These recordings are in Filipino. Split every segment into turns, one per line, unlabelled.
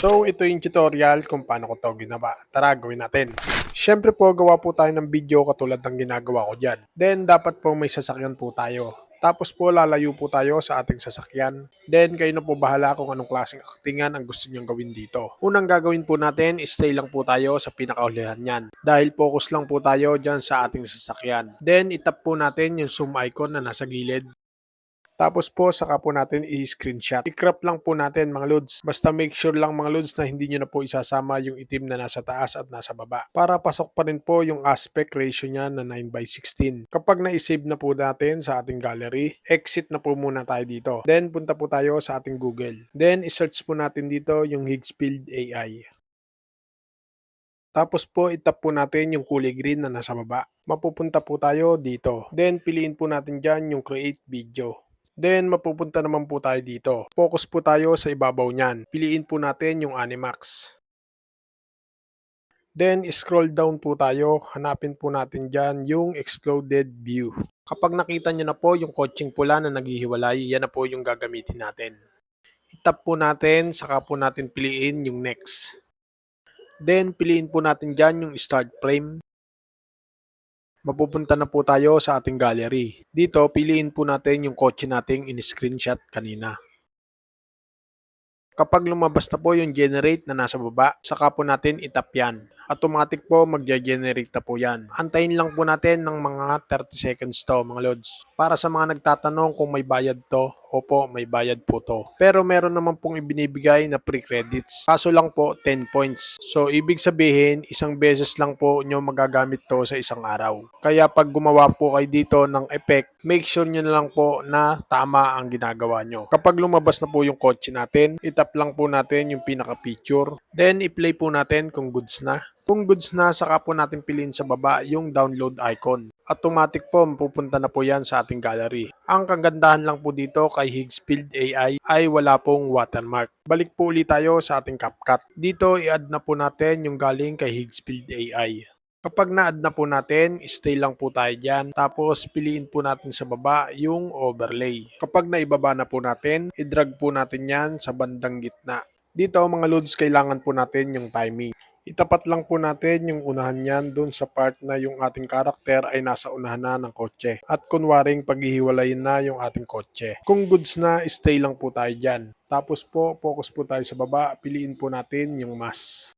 So, ito yung tutorial kung paano ko to ginawa. Tara, gawin natin. Siyempre po, gawa po tayo ng video katulad ng ginagawa ko dyan. Then, dapat po may sasakyan po tayo. Tapos po, lalayo po tayo sa ating sasakyan. Then, kayo na po bahala kung anong klaseng actingan ang gusto nyong gawin dito. Unang gagawin po natin, stay lang po tayo sa pinakaulihan yan. Dahil focus lang po tayo dyan sa ating sasakyan. Then, itap po natin yung zoom icon na nasa gilid. Tapos po, saka po natin i-screenshot. I-crop lang po natin mga lods. Basta make sure lang mga lods na hindi nyo na po isasama yung itim na nasa taas at nasa baba. Para pasok pa rin po yung aspect ratio niya na 9:16. Kapag na-save na po natin sa ating gallery, exit na po muna tayo dito. Then, punta po tayo sa ating Google. Then, i-search po natin dito yung Higgsfield AI. Tapos po, itap po natin yung kulay green na nasa baba. Mapupunta po tayo dito. Then, piliin po natin dyan yung create video. Then, mapupunta naman po tayo dito. Focus po tayo sa ibabaw niyan. Piliin po natin yung Animax. Then, scroll down po tayo. Hanapin po natin dyan yung Exploded View. Kapag nakita nyo na po yung kotseng pula na naghihiwalay, yan na po yung gagamitin natin. Itap po natin, saka po natin piliin yung Next. Then, piliin po natin dyan yung Start Frame. Mapupunta na po tayo sa ating gallery. Dito, piliin po natin yung kotse nating in-screenshot kanina. Kapag lumabas na po yung generate na nasa baba, saka po natin itap yan. Automatic po magge-generate na po yan. Antayin lang po natin ng mga 30 seconds to mga lods. Para sa mga nagtatanong kung may bayad to, opo, may bayad po to. Pero meron naman pong ibinibigay na pre-credits. Kaso lang po 10 points. So ibig sabihin, isang beses lang po nyo magagamit to sa isang araw. Kaya pag gumawa po kayo dito ng effect, make sure nyo na lang po na tama ang ginagawa nyo. Kapag lumabas na po yung kotse natin, itap lang po natin yung pinaka-picture. Then i-play po natin kung goods na. Kung goods na, saka po natin piliin sa baba yung download icon. Automatic po, mapupunta na po yan sa ating gallery. Ang kagandahan lang po dito kay Higgsfield AI ay wala pong watermark. Balik po ulit tayo sa ating CapCut. Dito, i-add na po natin yung galing kay Higgsfield AI. Kapag na-add na po natin, stay lang po tayo dyan. Tapos, piliin po natin sa baba yung overlay. Kapag naibaba na po natin, i-drag po natin yan sa bandang gitna. Dito, mga loads, kailangan po natin yung timing. Itapat lang po natin yung unahan niyan dun sa part na yung ating karakter ay nasa unahan na ng kotse. At kunwaring paghihiwalayin na yung ating kotse. Kung goods na, stay lang po tayo dyan. Tapos po, focus po tayo sa baba. Piliin po natin yung mask.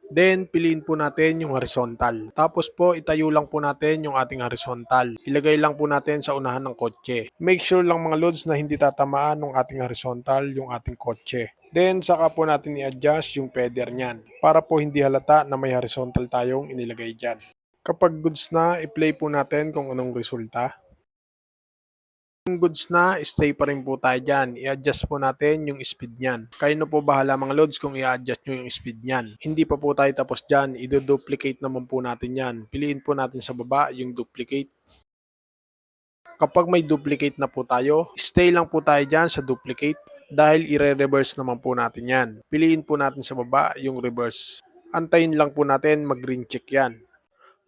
Then, piliin po natin yung horizontal. Tapos po, itayo lang po natin yung ating horizontal. Ilagay lang po natin sa unahan ng kotse. Make sure lang mga loads na hindi tatamaan ng ating horizontal yung ating kotse. Then, saka po natin i-adjust yung feather niyan para po hindi halata na may horizontal tayong inilagay dyan. Kapag goods na, i-play po natin kung anong resulta. Kung goods na, stay pa rin po tayo dyan. I-adjust po natin yung speed niyan. Kayo na po bahala mga loads kung i-adjust nyo yung speed niyan. Hindi pa po tayo tapos dyan. I-duplicate naman po natin yan. Piliin po natin sa baba yung duplicate. Kapag may duplicate na po tayo, stay lang po tayo dyan sa duplicate dahil i-reverse naman po natin yan. Piliin po natin sa baba yung reverse. Antayin lang po natin mag-green check yan.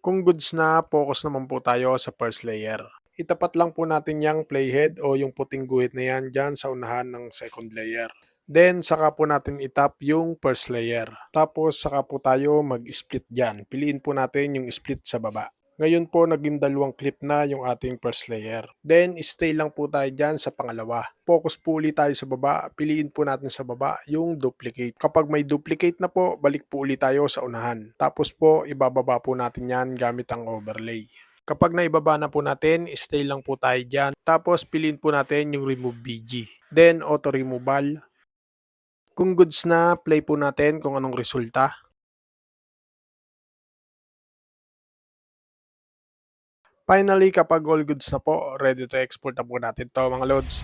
Kung goods na, focus naman po tayo sa first layer. Itapat lang po natin yung playhead o yung puting guhit na yan dyan sa unahan ng second layer. Then, saka po natin itap yung first layer. Tapos, saka po tayo mag-split dyan. Piliin po natin yung split sa baba. Ngayon po, naging dalawang clip na yung ating first layer. Then, stay lang po tayo dyan sa pangalawa. Focus po ulit tayo sa baba. Piliin po natin sa baba yung duplicate. Kapag may duplicate na po, balik po ulit tayo sa unahan. Tapos po, ibababa po natin yan gamit ang overlay. Kapag naibaba na po natin, stay lang po tayo dyan. Tapos, piliin po natin yung remove BG. Then, auto removal. Kung goods na, play po natin kung anong resulta. Finally, kapag all goods na po, ready to export na po natin to mga loads.